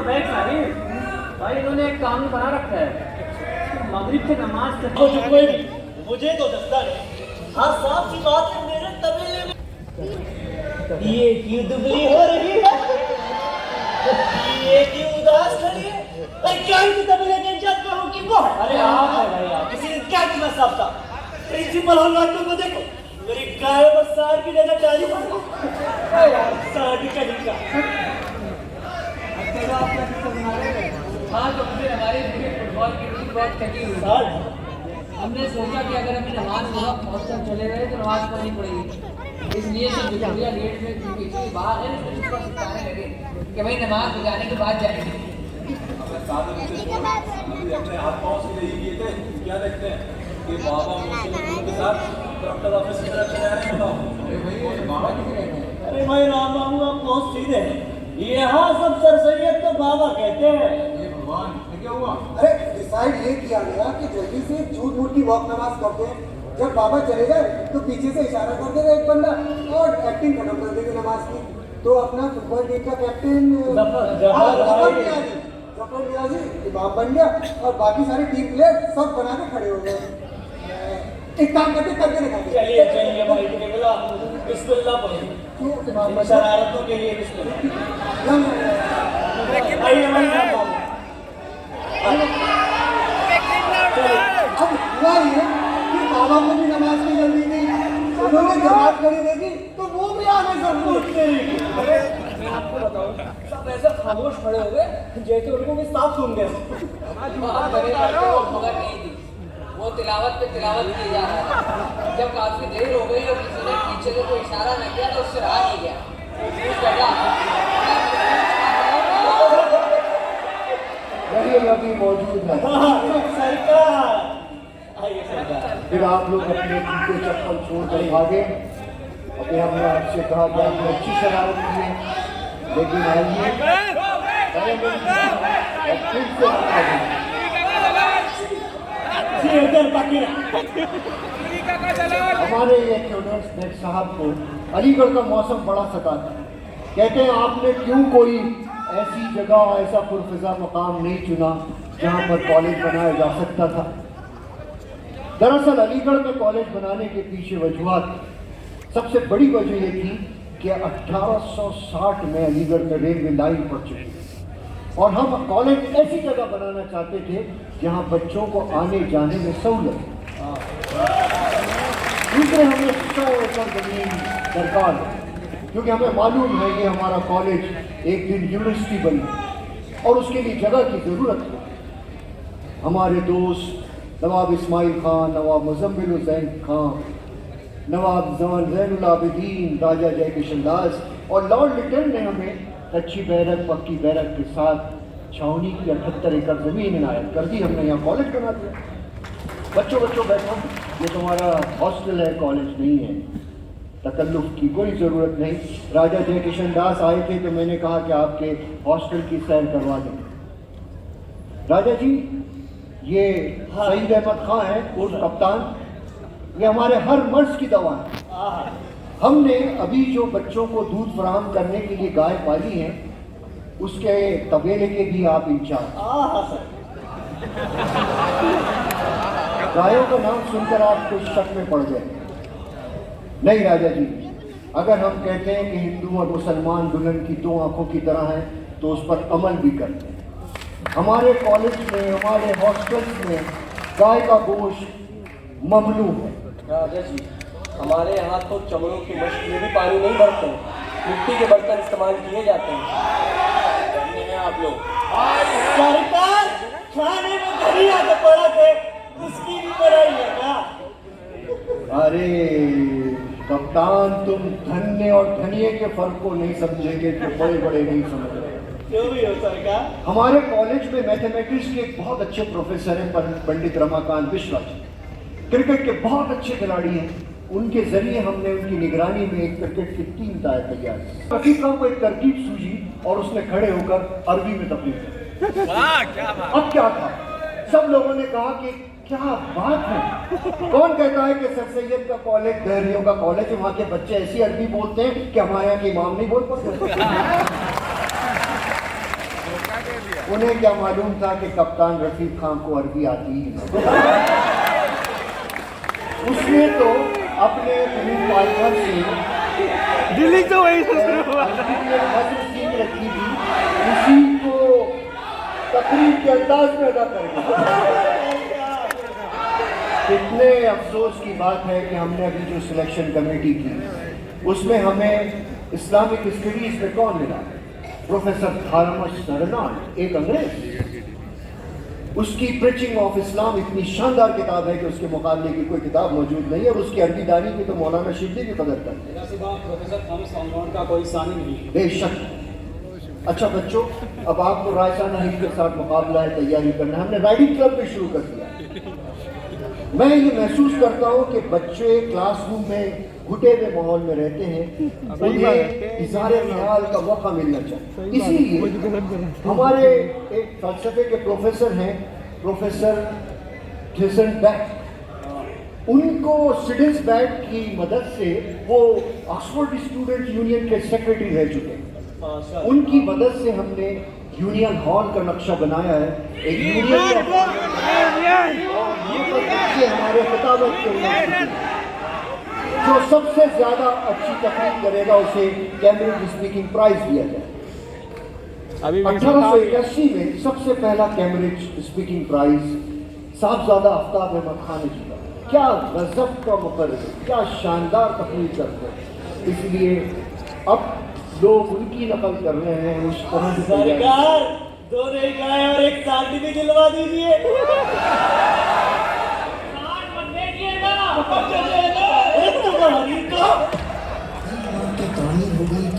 बैठ साहिब, भाई इन्होंने एक कानून बना रखा है, मगरिब की नमाज से कोई मुझे तो दस्ता नहीं। हाँ साफ सी बात है, मेरे तबीले में ये क्यों दुबली हो रही है, ये क्यों उदास खड़ी है? अरे क्या ही तबीले के इंचार्ज का हूँ कि वो है? अरे आप है भाई आप। किसी ने क्या किया साहब था? प्रिंसिपल हॉल वालों को देखो, मेरी गाय पर सार की नजर डाली पड़ो। सार की कड़ी का हाँ तो फिर हमारे फुटबॉल की टीम बहुत थकी हुई सार हमने सोचा कि अगर हमें नमाज के वक्त हॉस्टल चले गए तो नमाज पढ़नी पड़ेगी, इसलिए सब जुटिया गेट में पीछे बाहर है उसको छुपा सिखाने लगे कि भाई नमाज हो जाने के बाद जाएंगे। अपने हाथ पाँव से यही किए थे, क्या देखते हैं कि बाबा मुस्लिम के साथ कलेक्टर ऑफिस की तरफ चले आ रहे हैं। बताओ बाबा किसे कहते हैं? अरे भाई राम बाबू आप बहुत सीधे हैं, यहाँ सब सर सैयद तो बाबा कहते हैं। ये भगवान क्या हुआ? अरे डिसाइड ये किया गया कि जल्दी से झूठ मूठ की वॉक नमाज करते हैं, जब बाबा चले जाए तो पीछे से इशारा कर देगा एक बंदा और एक्टिंग खत्म कर देगी नमाज की। तो अपना फुटबॉल टीम का कैप्टन जफर नियाजी इमाम बन गया और बाकी सारे टीम प्लेयर सब बना के खड़े हो गए। एक काम करके दिखाते। चलिए चलिए भाई बिस्मिल्लाह पढ़ो, शरारतों के लिए बिस्मिल्लाह। आइए भाई अब हुआ ये कि बाबा को भी नमाज की जल्दी थी, उन्होंने जमात खड़ी देखी तो वो भी आगे सब कुछ अरे मैं आपको बताऊं, सब ऐसे खामोश खड़े हो गए जैसे उनको भी साफ सुन गए। मगर नहीं थी, वो तिलावत पे तिलावत की जा रहा था। जब काफी देर हो गई और किसी ने पीछे से कोई इशारा न किया तो उससे रहा नहीं गया। उस यही अभी मौजूद है। सरकार आइए सरकार। फिर आप लोग अपने जूते चप्पल छोड़ कर भागे। अभी हमने आपसे कहा कि आपने अच्छी शरारत की है, लेकिन आइए फिर से हमारे ये स्टूडेंट्स नेक साहब को अलीगढ़ का मौसम बड़ा सताता है। कहते हैं आपने क्यों कोई ऐसी जगह ऐसा पुरफिजा मकाम नहीं चुना जहाँ पर कॉलेज बनाया जा सकता था। दरअसल अलीगढ़ में कॉलेज बनाने के पीछे वजूहत सबसे बड़ी वजह ये थी कि 1860 में अलीगढ़ में रेलवे लाइन पड़ चुकी थी और हम कॉलेज ऐसी जगह बनाना चाहते थे जहाँ बच्चों को आने जाने में सहूलत। दूसरे हमें 100 एकड़ जमीन दरकार है, क्योंकि हमें मालूम है कि हमारा कॉलेज एक दिन यूनिवर्सिटी बनी और उसके लिए जगह की ज़रूरत है। हमारे दोस्त नवाब इस्माइल खान, नवाब मुजम्मिल हुसैन खान, नवाब जैनुल आबिदीन, राजा जयकिशन दास और लॉर्ड लिटन ने हमें कच्ची बैरक पक्की बैरक के साथ छावनी की 78 एकड़ ज़मीन इनायत कर दी। हमने यहाँ कॉलेज बना दिया। बच्चों बैठो, ये तुम्हारा हॉस्टल है, कॉलेज नहीं है। तकल्लुफ़ की कोई ज़रूरत नहीं। राजा जयकिशन दास आए थे तो मैंने कहा कि आपके हॉस्टल की सैर करवा दें। राजा जी, ये सईद अहमद खां है उर्फ कप्तान, ये हमारे हर मर्ज की दवा है। हमने अभी जो बच्चों को दूध फराहम करने के लिए गाय पाली है उसके तबेले के भी आप इंचार्ज। गायों का नाम सुनकर आप कुछ शक में पड़ गए। नहीं राजा जी, अगर हम कहते हैं कि हिंदू और मुसलमान दुल्हन की दो आंखों की तरह हैं तो उस पर अमल भी करते हैं। हमारे कॉलेज में, हमारे हॉस्टल्स में गाय का गोश्त ममनू है। राजा जी, हमारे यहाँ तो चमड़ों की मश्क में भी पानी नहीं भरते, मिट्टी के बर्तन इस्तेमाल किए जाते हैं। आप लोग सरकार खाने में धनिया के पड़ा थे, उसकी भी बड़ाई है क्या? अरे कप्तान, तुम धन्य और धनिये के फर्क को नहीं समझेंगे तो बड़े नहीं समझ रहे। क्यों भी हो सरकार? हमारे कॉलेज में मैथमेटिक्स के एक बहुत अच्छे प्रोफेसर हैं पंडित रमाकांत मिश्रा जी। क्रिकेट के बहुत अच्छे खिलाड़ी हैं। उनके जरिए हमने उनकी निगरानी में एक क्रिकेट की टीम तैयार की। रफीक खान को एक तरकीब सूझी और उसने खड़े होकर अरबी में तकलीफ दी। अब क्या था, सब लोगों ने कहा कि क्या बात है, कौन कहता है कि सर सैयद का कॉलेज दहरियों का कॉलेज है, वहाँ के बच्चे ऐसी अरबी बोलते हैं कि हमारे यहाँ के इमाम नहीं बोल पाते। उन्हें क्या मालूम था कि कप्तान रफीक खान को अरबी आती ही नहीं। उसने तो अपने पार्टनर से दिल्ली तो वही से शुरू हुआ सीख रखी थी, उसी को तकरीब के अंदाज में अदा करेंगे। कितने अफसोस की बात है कि हमने अभी जो सिलेक्शन कमेटी की उसमें हमें इस्लामिक स्टडीज में कौन मिला? प्रोफेसर थारमश सरनान, एक अंग्रेज। उसकी प्रीचिंग ऑफ इस्लाम इतनी शानदार किताब है कि उसके मुकाबले की कोई किताब मौजूद नहीं है, और उसकी अरबी दानी की तो मौलाना शिबली भी कदर करते हैं। प्रोफेसर थॉमस ऑलराउंड का कोई सानी नहीं। बेशक। अच्छा बच्चों, अब आपको रायसाना हिंद के साथ मुकाबला है, तैयारी करना है। हमने राइडिंग क्लब भी शुरू कर दिया। मैं ये महसूस करता हूँ कि बच्चे क्लासरूम में घुटे हुए माहौल में रहते हैं, उन्हें इज़हार ख्याल का मौका मिलना चाहिए। इसीलिए हमारे एक फलसफे के प्रोफेसर हैं, प्रोफेसर जेसन बैक, उनको सिडिल्स बैक की मदद से वो ऑक्सफोर्ड स्टूडेंट यूनियन के सेक्रेटरी रह चुके हैं। उनकी मदद से हमने यूनियन हॉल का नक्शा बनाया है, एक यूनियन हमारे किताबत के जो सबसे ज्यादा अच्छी तकरीर करेगा उसे कैम्ब्रिज स्पीकिंग प्राइज दिया जाए। 1881 में सबसे पहला Cambridge speaking prize Sahibzada Aftab Ahmad Khan ने जीता। क्या गजब का मुकर्रर, क्या शानदार तकरीर करते हैं। इसलिए अब लोग उनकी नकल कर रहे हैं उस तरह से। सरकार, 2 नई गाय और एक साथी भी दिलवा दीजिए। देखिएगा कहानी हो गई।